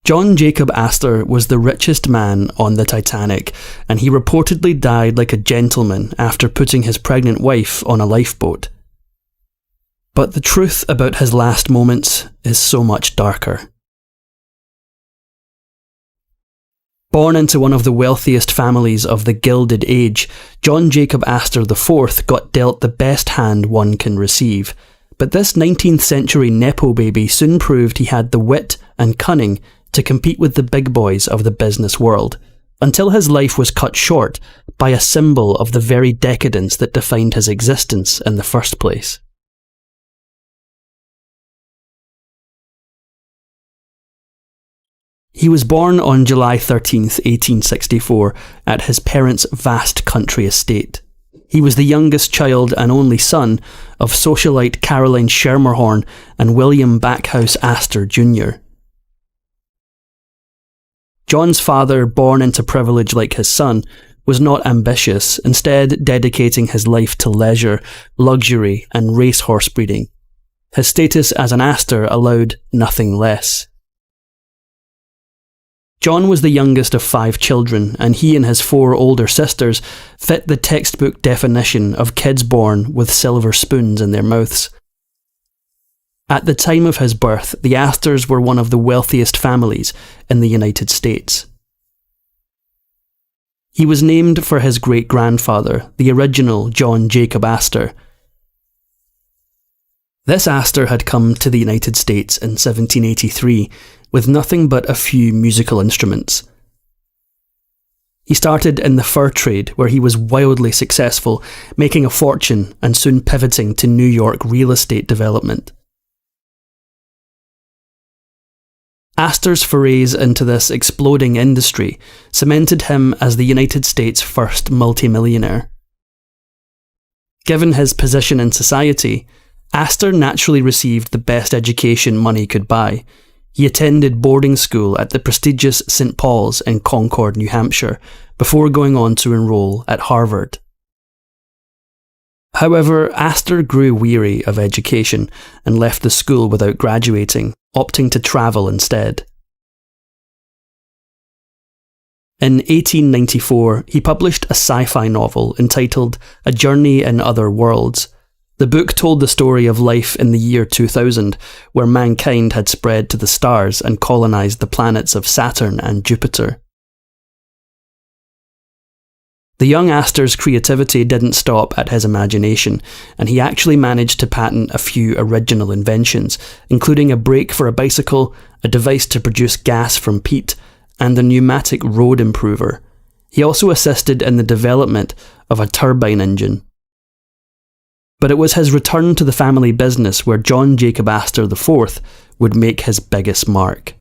John Jacob Astor was the richest man on the Titanic, and he reportedly died like a gentleman after putting his pregnant wife on a lifeboat. But the truth about his last moments is so much darker. Born into one of the wealthiest families of the Gilded Age, John Jacob Astor IV got dealt the best hand one can receive. But this 19th century Nepo baby soon proved he had the wit and cunning to compete with the big boys of the business world, until his life was cut short by a symbol of the very decadence that defined his existence in the first place. He was born on July 13th, 1864, at his parents' vast country estate. He was the youngest child and only son of socialite Caroline Schermerhorn and William Backhouse Astor Jr. John's father, born into privilege like his son, was not ambitious, instead dedicating his life to leisure, luxury and racehorse breeding. His status as an Astor allowed nothing less. John was the youngest of 5 children, and he and his 4 older sisters fit the textbook definition of kids born with silver spoons in their mouths. At the time of his birth, the Astors were one of the wealthiest families in the United States. He was named for his great-grandfather, the original John Jacob Astor. This Astor had come to the United States in 1783 with nothing but a few musical instruments. He started in the fur trade, where he was wildly successful, making a fortune and soon pivoting to New York real estate development. Astor's forays into this exploding industry cemented him as the United States' first multimillionaire. Given his position in society, Astor naturally received the best education money could buy. He attended boarding school at the prestigious St. Paul's in Concord, New Hampshire, before going on to enroll at Harvard. However, Astor grew weary of education and left the school without graduating, opting to travel instead. In 1894, he published a sci-fi novel entitled A Journey in Other Worlds. The book told the story of life in the year 2000, where mankind had spread to the stars and colonised the planets of Saturn and Jupiter. The young Astor's creativity didn't stop at his imagination, and he actually managed to patent a few original inventions, including a brake for a bicycle, a device to produce gas from peat, and a pneumatic road improver. He also assisted in the development of a turbine engine. But it was his return to the family business where John Jacob Astor IV would make his biggest mark.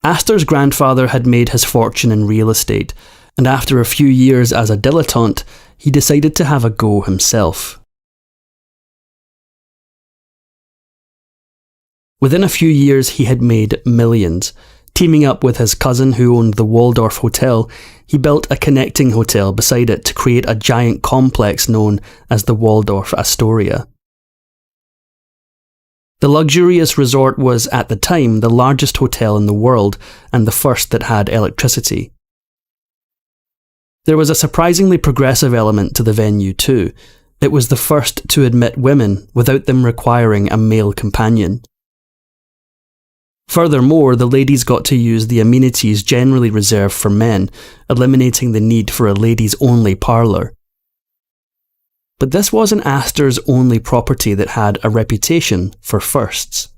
Astor's grandfather had made his fortune in real estate, and after a few years as a dilettante, he decided to have a go himself. Within a few years he had made millions. Teaming up with his cousin who owned the Waldorf Hotel, he built a connecting hotel beside it to create a giant complex known as the Waldorf Astoria. The luxurious resort was, at the time, the largest hotel in the world and the first that had electricity. There was a surprisingly progressive element to the venue too. It was the first to admit women without them requiring a male companion. Furthermore, the ladies got to use the amenities generally reserved for men, eliminating the need for a ladies-only parlour. But this wasn't Astor's only property that had a reputation for firsts.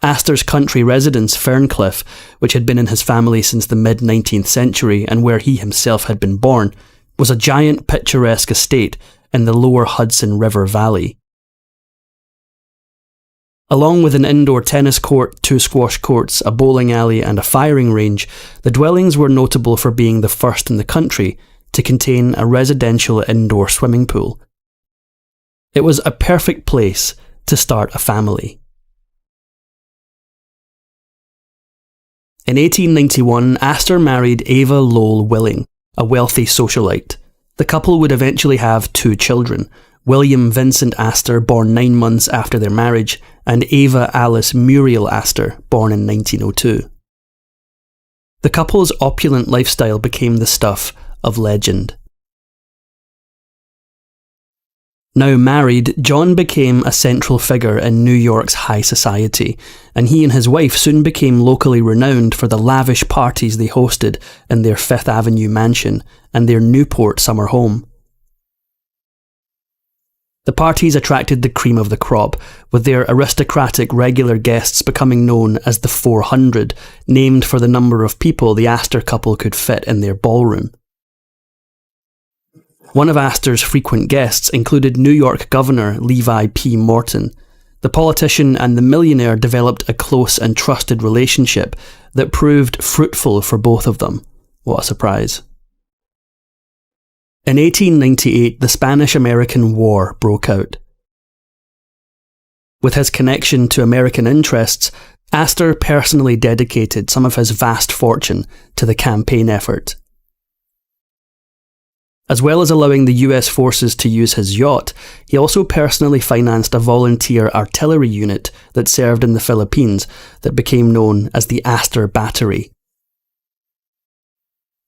Astor's country residence, Ferncliff, which had been in his family since the mid-19th century and where he himself had been born, was a giant picturesque estate in the lower Hudson River Valley. Along with an indoor tennis court, 2 squash courts, a bowling alley and a firing range, the dwellings were notable for being the first in the country to contain a residential indoor swimming pool. It was a perfect place to start a family. In 1891, Astor married Ava Lowell Willing, a wealthy socialite. The couple would eventually have 2 children, William Vincent Astor, born 9 months after their marriage, and Ava Alice Muriel Astor, born in 1902. The couple's opulent lifestyle became the stuff of legend. Now married, John became a central figure in New York's high society, and he and his wife soon became locally renowned for the lavish parties they hosted in their Fifth Avenue mansion and their Newport summer home. The parties attracted the cream of the crop, with their aristocratic regular guests becoming known as the 400, named for the number of people the Astor couple could fit in their ballroom. One of Astor's frequent guests included New York Governor Levi P. Morton. The politician and the millionaire developed a close and trusted relationship that proved fruitful for both of them. What a surprise. In 1898, the Spanish-American War broke out. With his connection to American interests, Astor personally dedicated some of his vast fortune to the campaign effort. As well as allowing the US forces to use his yacht, he also personally financed a volunteer artillery unit that served in the Philippines that became known as the Astor Battery.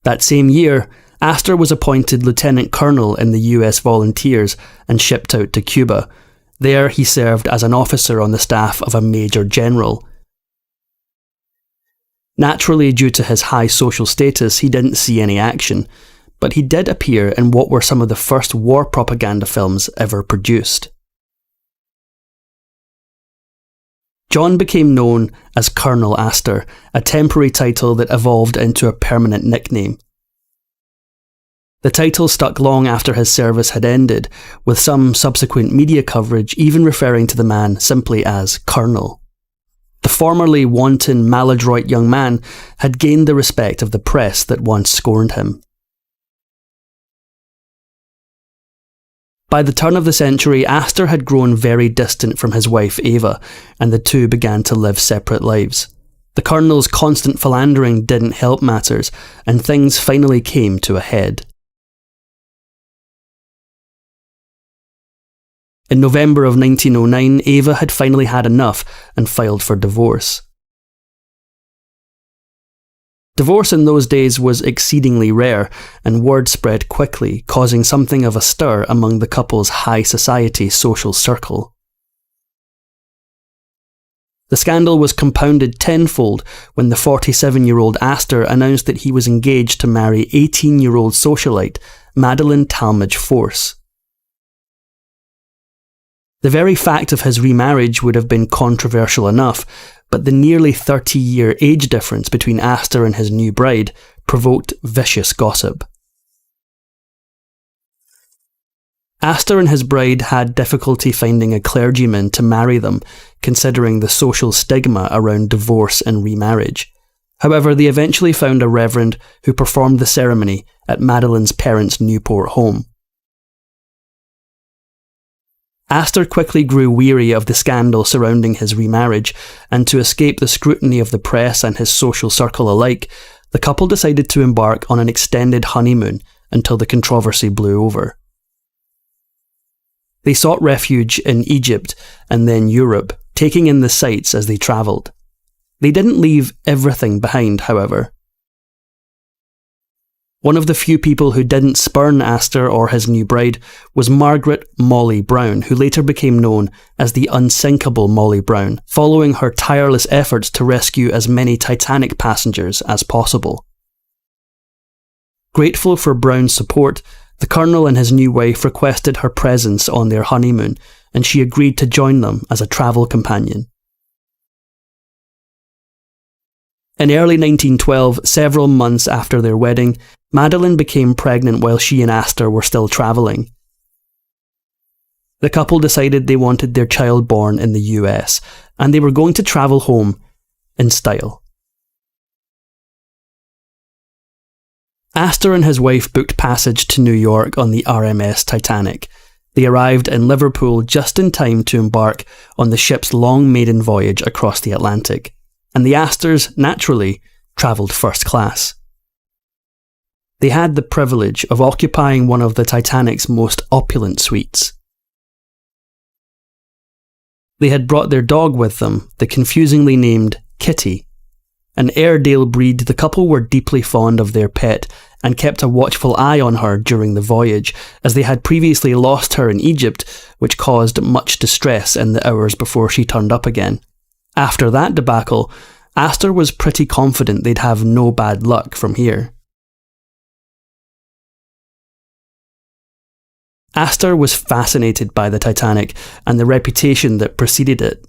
That same year, Astor was appointed lieutenant colonel in the US Volunteers and shipped out to Cuba. There he served as an officer on the staff of a major general. Naturally, due to his high social status, he didn't see any action, but he did appear in what were some of the first war propaganda films ever produced. John became known as Colonel Astor, a temporary title that evolved into a permanent nickname. The title stuck long after his service had ended, with some subsequent media coverage even referring to the man simply as Colonel. The formerly wanton, maladroit young man had gained the respect of the press that once scorned him. By the turn of the century, Astor had grown very distant from his wife Ava, and the two began to live separate lives. The Colonel's constant philandering didn't help matters, and things finally came to a head. In November of 1909, Ava had finally had enough and filed for divorce. Divorce in those days was exceedingly rare, and word spread quickly, causing something of a stir among the couple's high society social circle. The scandal was compounded tenfold when the 47-year-old Astor announced that he was engaged to marry 18-year-old socialite Madeline Talmadge Force. The very fact of his remarriage would have been controversial enough, but the nearly 30-year age difference between Astor and his new bride provoked vicious gossip. Astor and his bride had difficulty finding a clergyman to marry them, considering the social stigma around divorce and remarriage. However, they eventually found a reverend who performed the ceremony at Madeline's parents' Newport home. Astor quickly grew weary of the scandal surrounding his remarriage, and to escape the scrutiny of the press and his social circle alike, the couple decided to embark on an extended honeymoon until the controversy blew over. They sought refuge in Egypt and then Europe, taking in the sights as they travelled. They didn't leave everything behind, however. One of the few people who didn't spurn Astor or his new bride was Margaret Molly Brown, who later became known as the unsinkable Molly Brown, following her tireless efforts to rescue as many Titanic passengers as possible. Grateful for Brown's support, the Colonel and his new wife requested her presence on their honeymoon, and she agreed to join them as a travel companion. In early 1912, several months after their wedding, Madeline became pregnant while she and Astor were still travelling. The couple decided they wanted their child born in the US, and they were going to travel home in style. Astor and his wife booked passage to New York on the RMS Titanic. They arrived in Liverpool just in time to embark on the ship's long maiden voyage across the Atlantic, and the Astors, naturally, travelled first class. They had the privilege of occupying one of the Titanic's most opulent suites. They had brought their dog with them, the confusingly named Kitty. An Airedale breed, the couple were deeply fond of their pet and kept a watchful eye on her during the voyage, as they had previously lost her in Egypt, which caused much distress in the hours before she turned up again. After that debacle, Astor was pretty confident they'd have no bad luck from here. Astor was fascinated by the Titanic and the reputation that preceded it.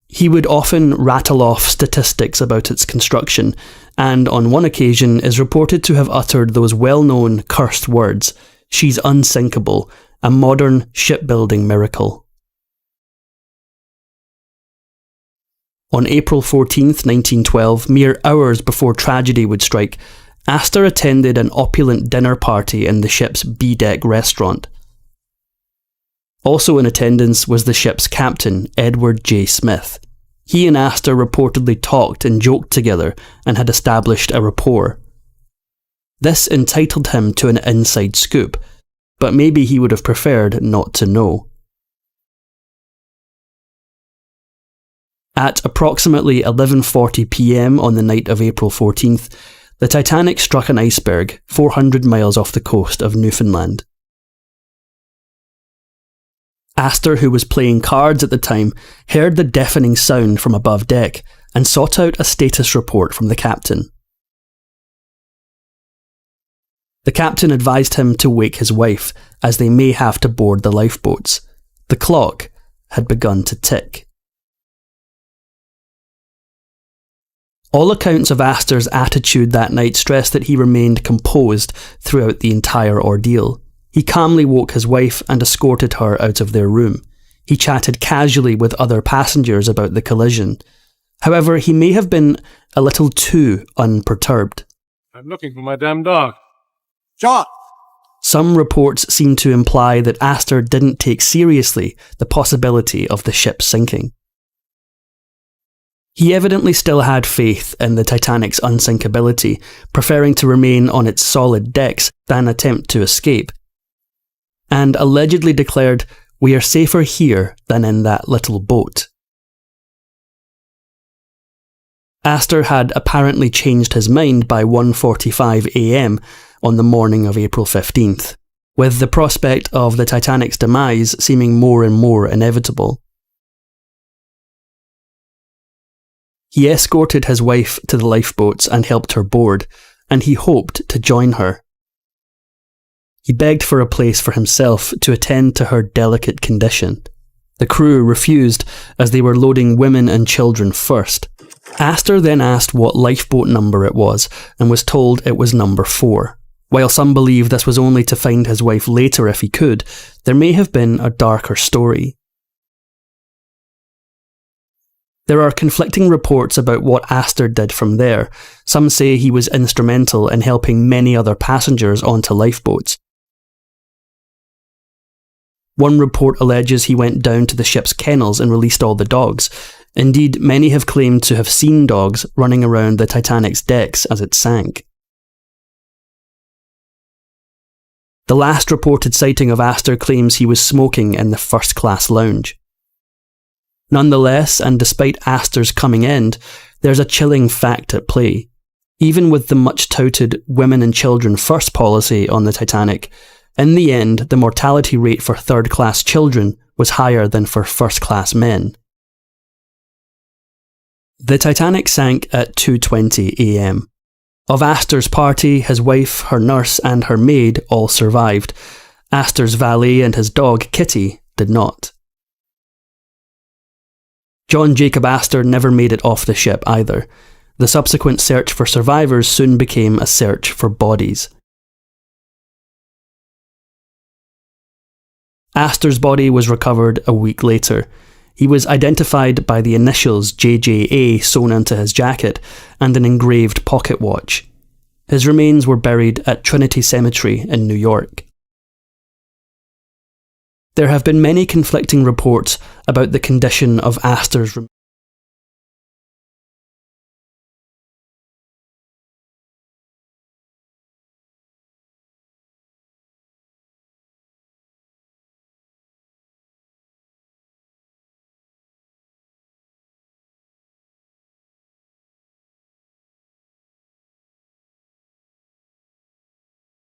He would often rattle off statistics about its construction, and on one occasion is reported to have uttered those well-known cursed words, "She's unsinkable, a modern shipbuilding miracle." On April 14th, 1912, mere hours before tragedy would strike, Astor attended an opulent dinner party in the ship's B-deck restaurant. Also in attendance was the ship's captain, Edward J. Smith. He and Astor reportedly talked and joked together and had established a rapport. This entitled him to an inside scoop, but maybe he would have preferred not to know. At approximately 11:40 p.m. on the night of April 14th, the Titanic struck an iceberg 400 miles off the coast of Newfoundland. Astor, who was playing cards at the time, heard the deafening sound from above deck and sought out a status report from the captain. The captain advised him to wake his wife, as they may have to board the lifeboats. The clock had begun to tick. All accounts of Astor's attitude that night stress that he remained composed throughout the entire ordeal. He calmly woke his wife and escorted her out of their room. He chatted casually with other passengers about the collision. However, he may have been a little too unperturbed. "I'm looking for my damn dog." "John!" Some reports seem to imply that Astor didn't take seriously the possibility of the ship sinking. He evidently still had faith in the Titanic's unsinkability, preferring to remain on its solid decks than attempt to escape, and allegedly declared, "We are safer here than in that little boat." Astor had apparently changed his mind by 1:45 a.m. on the morning of April 15th, with the prospect of the Titanic's demise seeming more and more inevitable. He escorted his wife to the lifeboats and helped her board, and he hoped to join her. He begged for a place for himself to attend to her delicate condition. The crew refused, as they were loading women and children first. Astor then asked what lifeboat number it was, and was told it was number 4. While some believe this was only to find his wife later if he could, there may have been a darker story. There are conflicting reports about what Astor did from there. Some say he was instrumental in helping many other passengers onto lifeboats. One report alleges he went down to the ship's kennels and released all the dogs. Indeed, many have claimed to have seen dogs running around the Titanic's decks as it sank. The last reported sighting of Astor claims he was smoking in the first-class lounge. Nonetheless, and despite Astor's coming end, there's a chilling fact at play. Even with the much-touted women and children first policy on the Titanic, in the end, the mortality rate for third-class children was higher than for first-class men. The Titanic sank at 2:20 a.m. Of Astor's party, his wife, her nurse and her maid all survived. Astor's valet and his dog, Kitty, did not. John Jacob Astor never made it off the ship either. The subsequent search for survivors soon became a search for bodies. Astor's body was recovered a week later. He was identified by the initials JJA sewn onto his jacket and an engraved pocket watch. His remains were buried at Trinity Cemetery in New York. There have been many conflicting reports about the condition of Astor's remains.